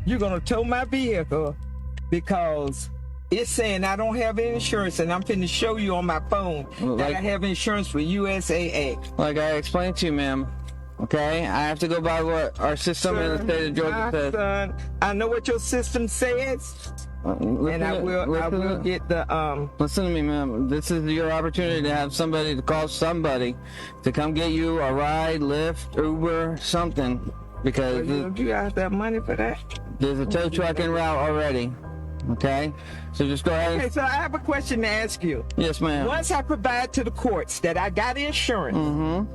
You're gonna tow my vehicle because it's saying I don't have insurance, and I'm finna show you on my phone that I have insurance with USAA. Like I explained to you, ma'am. Okay, I have to go by what our system in the state of Georgia says. Son, I know what your system says, and I will get the Listen to me, ma'am. This is your opportunity to have somebody to call somebody to come get you a ride, Lyft, Uber, something, because you got that money for that. There's a tow truck en route already. Okay, so just go ahead. Okay, so I have a question to ask you. Yes, ma'am. Once I provide to the courts that I got insurance,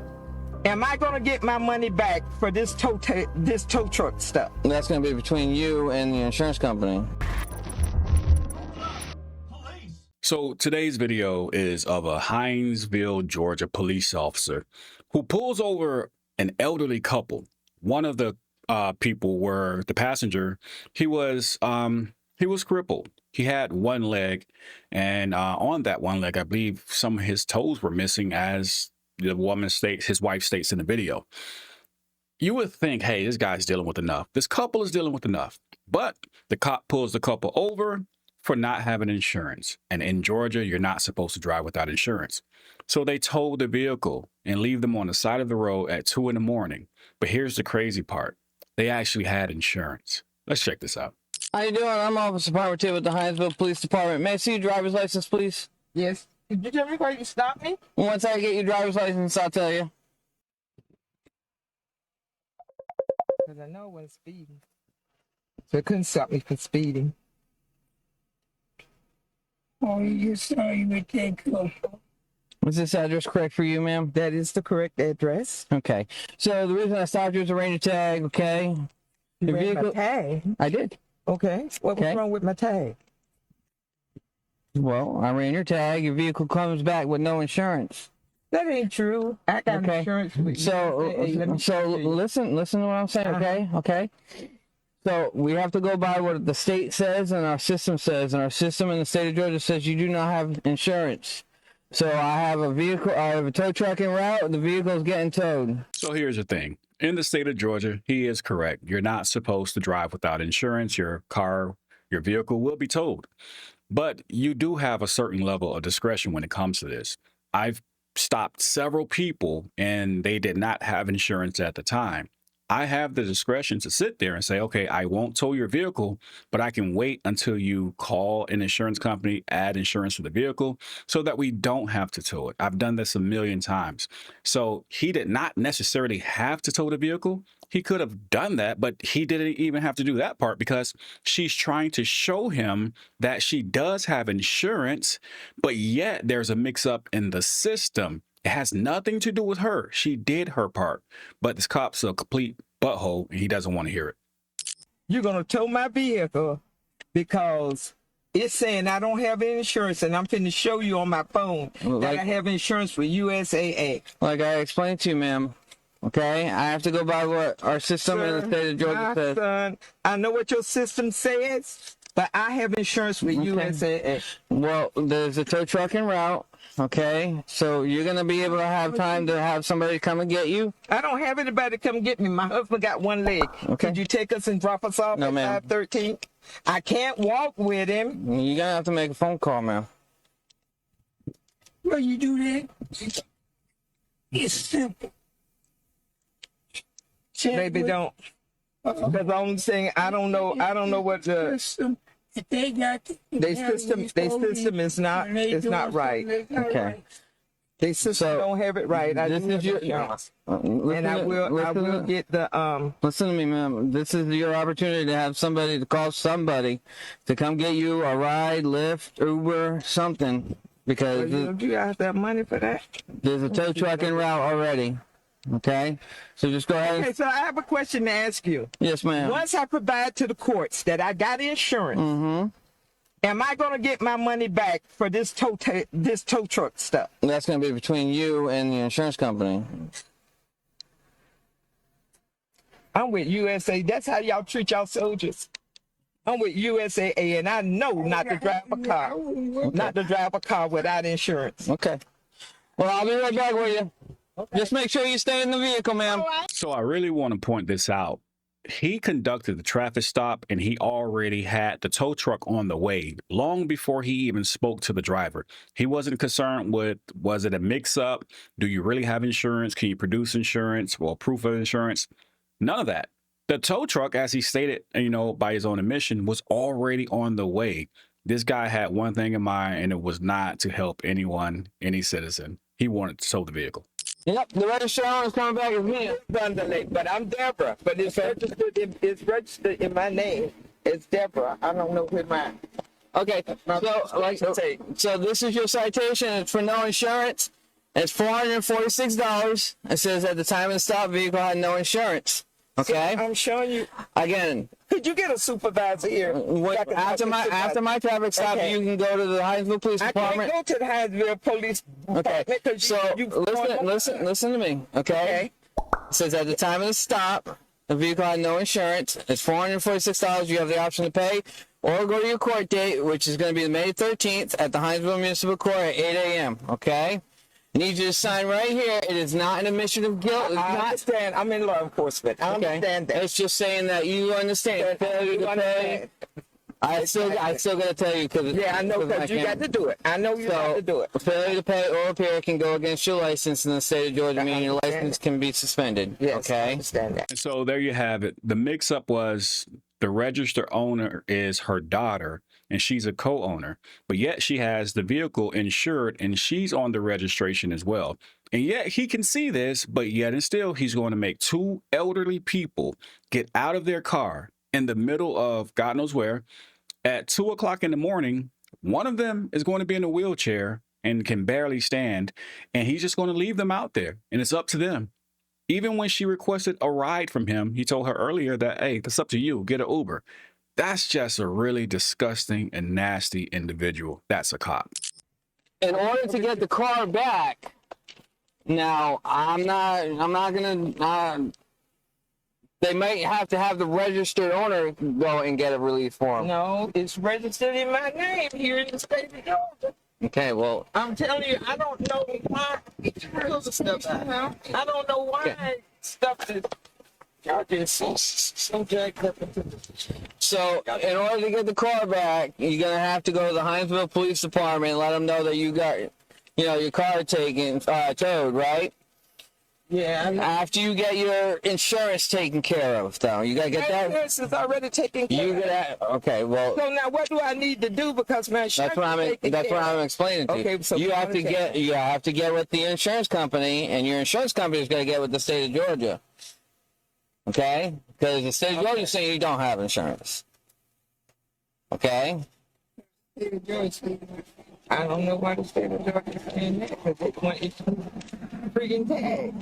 am I going to get my money back for this tow truck stuff? That's going to be between you and the insurance company. So today's video is of a Hinesville, Georgia police officer who pulls over an elderly couple. One of the people were the passenger. He was crippled. He had one leg, and on that one leg, I believe some of his toes were missing, as the woman states, his wife states in the video. You would think, hey, this guy's dealing with enough. This couple is dealing with enough. But the cop pulls the couple over for not having insurance. And in Georgia, you're not supposed to drive without insurance. So they tow the vehicle and leave them on the side of the road at 2 in the morning. But here's the crazy part. They actually had insurance. Let's check this out. How you doing? I'm Officer Parmentier with the Hinesville Police Department. May I see your driver's license, please? Yes. Did you tell me why you stopped me? Once I get your driver's license, I'll tell you. Because I know I wasn't speeding. So it couldn't stop me from speeding. Oh, you just saw you would take off. Was this address correct for you, ma'am? That is the correct address. Okay. So the reason I stopped you was to arrange a tag, okay? You ran my tag? I did. Okay. What was wrong with my tag? Well, I ran your tag. Your vehicle comes back with no insurance. That ain't true. I got insurance with listen to what I'm saying, okay? Okay. So we have to go by what the state says and our system says, and our system in the state of Georgia says you do not have insurance. So I have a tow truck en route. The vehicle is getting towed. So here's the thing. In the state of Georgia, he is correct. You're not supposed to drive without insurance. Your vehicle will be towed. But you do have a certain level of discretion when it comes to this. I've stopped several people and they did not have insurance at the time. I have the discretion to sit there and say, okay, I won't tow your vehicle, but I can wait until you call an insurance company, add insurance to the vehicle so that we don't have to tow it. I've done this a million times. So he did not necessarily have to tow the vehicle. He could have done that, but he didn't even have to do that part because she's trying to show him that she does have insurance, but yet there's a mix up in the system. It has nothing to do with her. She did her part, but this cop's a complete butthole and he doesn't want to hear it. You're going to tow my vehicle because it's saying I don't have insurance, and I'm finna show you on my phone that I have insurance with USAA. Like I explained to you, ma'am. Okay, I have to go by what our system in the state of Georgia says. Son, I know what your system says, but I have insurance with USAA. Well, there's a tow truck en route. Okay, so you're going to be able to have time to have somebody come and get you? I don't have anybody to come get me. My husband got one leg. Okay. Could you take us and drop us off at 513? I can't walk with him. You're going to have to make a phone call, ma'am. Well, you do that? It's simple. Baby, don't. Because I'm saying I don't know what the... Their system is not right. Okay. Their system don't have it right. I will get the Listen to me, ma'am. This is your opportunity to have somebody to call somebody to come get you a ride, Lyft, Uber, something, because you got that money for that. There's a tow truck en route already. Okay, so just go ahead. Okay, so I have a question to ask you. Yes, ma'am. Once I provide to the courts that I got insurance, am I going to get my money back for this tow truck stuff? That's going to be between you and the insurance company. I'm with USA. That's how y'all treat y'all soldiers. I'm with USAA, and I know not to drive a car. Not to drive a car without insurance. Okay. Well, I'll be right back with you. Okay. Just make sure you stay in the vehicle, ma'am. So I really want to point this out. he conducted the traffic stop and he already had the tow truck on the way long before he even spoke to the driver. He wasn't concerned with, was it a mix up? Do you really have insurance? Can you produce insurance? Well, proof of insurance? None of that. The tow truck, as he stated, by his own admission, was already on the way. This guy had one thing in mind, and it was not to help anyone, any citizen. He wanted to tow the vehicle. Yep, the registered owner is coming back as me. But I'm Deborah. But it's registered in my name. It's Deborah. I don't know who mine. Okay, so this is your citation. It's for no insurance. It's $446. It says at the time of the stop, vehicle had no insurance. Okay, I'm showing you. Again, could you get a supervisor here? After my traffic stop, okay. You can go to the Hinesville Police Department. I can't go to the Hinesville Police Department. Okay, so listen to me. Okay? It says at the time of the stop, the vehicle had no insurance. It's $446. You have the option to pay or go to your court date, which is going to be May 13th at the Hinesville Municipal Court at 8 a.m. Okay? I need you to sign right here. It is not an admission of guilt. I understand. I'm in law enforcement. I understand that. It's just saying that you understand. Failure to pay. I still got to tell you because I know because you got to do it. I know you got to do it. Failure to pay or appear can go against your license in the state of Georgia, meaning your license can be suspended. Yes, okay. I understand that. And so there you have it. The mix-up was the registered owner is her daughter, and she's a co-owner, but yet she has the vehicle insured, and she's on the registration as well. And yet he can see this, but yet and still he's going to make two elderly people get out of their car in the middle of God knows where at 2 o'clock in the morning. One of them is going to be in a wheelchair and can barely stand, and he's just going to leave them out there, and it's up to them. Even when she requested a ride from him, he told her earlier that, hey, that's up to you, get an Uber. That's just a really disgusting and nasty individual. That's a cop. In order to get the car back, now I'm not gonna. They might have to have the registered owner go and get a release form. No, it's registered in my name here in the state of Georgia. Okay, well, I'm telling you, I don't know why. I don't know why stuff is. Y'all just so jacked up. So, in order to get the car back, you're going to have to go to the Hinesville Police Department and let them know that you got, your car taken, towed, right? Yeah. After you get your insurance taken care of, though. You got to get that. Insurance is already taken care of. Okay, well. So now what do I need to do? Because my insurance that's what I'm explaining to you. Okay, so you have to get with the insurance company, and your insurance company is going to get with the state of Georgia. Okay? Because the state of Georgia is saying you don't have insurance. Okay? I don't know why the state of Georgia is saying that, because they want it freaking tag.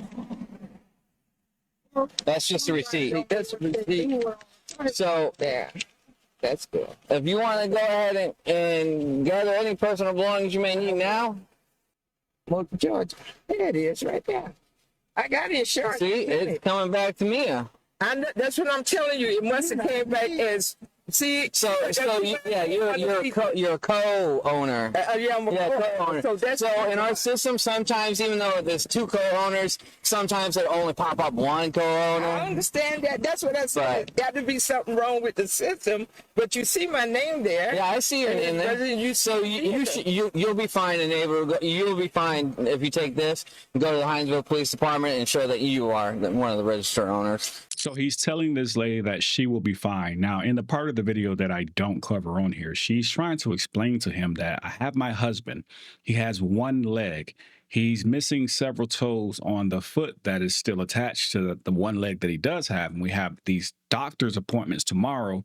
That's just a receipt. That's a receipt. So, yeah, that's good. If you want to go ahead and gather any personal belongings you may need now. Well, George, there it is right there. I got insurance. See, it's coming back to me. That's what I'm telling you. It must have came back as you're a co-owner. Yeah, I'm a co-owner. So in our system, sometimes even though there's two co-owners, sometimes it only pop up one co-owner. I understand that. That's what I said. Got to be something wrong with the system. But you see my name there. Yeah, I see your name there. You'll be fine, neighbor. You'll be fine if you take this and go to the Hinesville Police Department and show that you are one of the registered owners. So he's telling this lady that she will be fine. Now, in the part of the video that I don't cover on here, she's trying to explain to him that I have my husband. He has one leg. He's missing several toes on the foot that is still attached to the one leg that he does have. And we have these doctor's appointments tomorrow,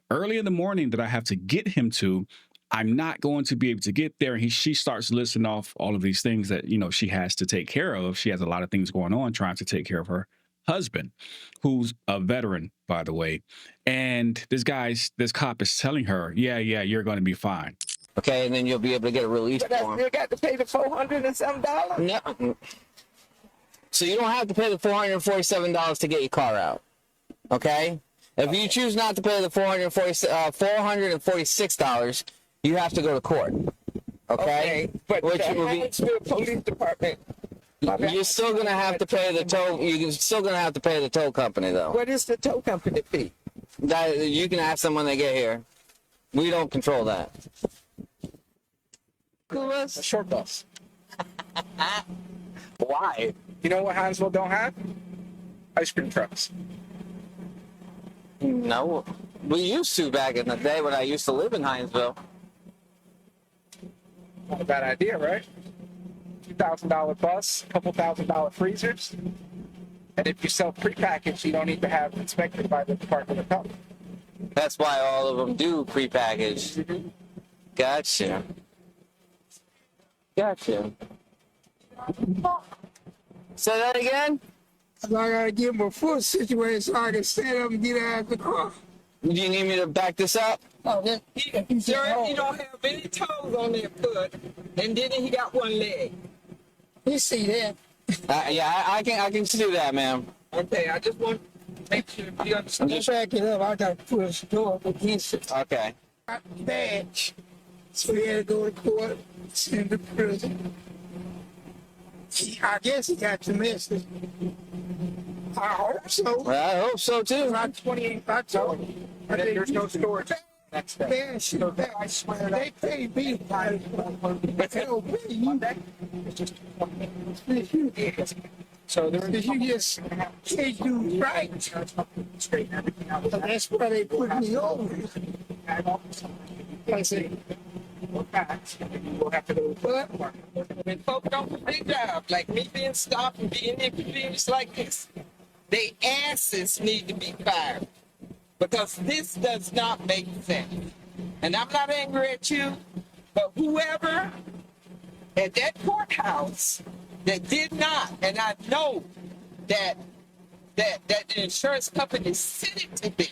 early in the morning, that I have to get him to. I'm not going to be able to get there. And she starts listing off all of these things that, she has to take care of. She has a lot of things going on trying to take care of her husband, who's a veteran, by the way. And this cop is telling her, yeah, you're going to be fine. Okay, and then you'll be able to get a release form. You got to pay the $400 and some dollars? No. So you don't have to pay the $447 to get your car out. Okay? If you choose not to pay the $446, you have to go to court. Okay? But Which the will be Hinesville Police Department You're still gonna have to pay the tow. You're still gonna have to pay the tow company though. What is the tow company fee? That you can ask them when they get here. We don't control that. A short bus. Why? You know what Hinesville don't have? Ice cream trucks. No, we used to back in the day when I used to live in Hinesville. Not a bad idea, right? $2,000 bus, couple $1,000 freezers. And if you sell prepackaged, you don't need to have it inspected by the Department of Health. That's why all of them do prepackaged. Gotcha. Gotcha. Say that again? I gotta give him a foot situation so I can stand up and get out of the car. Do you need me to back this up? Oh, that, Sir, he don't have any toes on their foot, and then he got one leg. you see that? Yeah, I can do that, ma'am. Okay, I just want to make sure you understand. Just back it up. I gotta push the door up against it. Okay. Badge. So he had to go to court, send to prison. I guess he got the message. I hope so. Well, I hope so too. About 28, I told him. And then there's no storage next day. Man, shit, I swear they pay me. But they don't pay you. It's just So you just can't do right. straighten everything out. So that's why they put me over. I say, We'll have to go. but When folks don't do their job, like me being stopped and being inconvenienced like this, they asses need to be fired. Because this does not make sense. And I'm not angry at you, but whoever at that courthouse that did not, and I know that the insurance company sent it to them.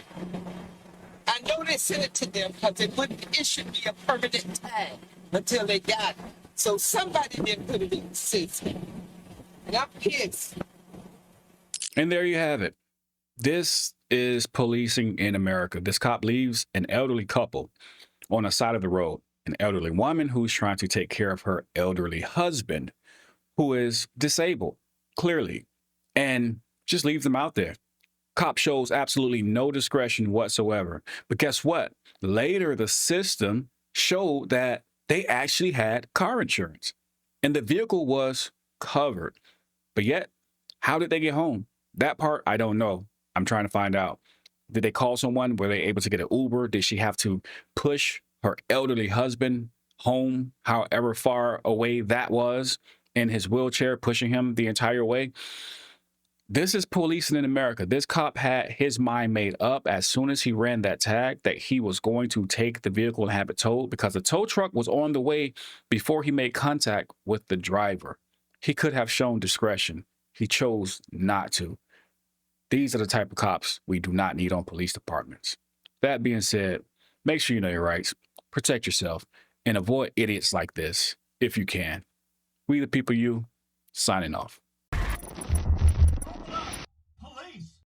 I know they sent it to them because it should be a permanent tag until they got it. So somebody didn't put it in the system. And I'm pissed. And there you have it. This is policing in America. This cop leaves an elderly couple on the side of the road, an elderly woman who's trying to take care of her elderly husband, who is disabled, clearly, and just leaves them out there. Cop shows absolutely no discretion whatsoever. But guess what? Later, the system showed that they actually had car insurance and the vehicle was covered. But yet, how did they get home? That part, I don't know. I'm trying to find out. Did they call someone? Were they able to get an Uber? Did she have to push her elderly husband home, however far away that was, in his wheelchair, pushing him the entire way? This is policing in America. This cop had his mind made up as soon as he ran that tag that he was going to take the vehicle and have it towed, because the tow truck was on the way before he made contact with the driver. He could have shown discretion. He chose not to. These are the type of cops we do not need on police departments. That being said, make sure you know your rights, protect yourself, and avoid idiots like this if you can. We the people, you, signing off.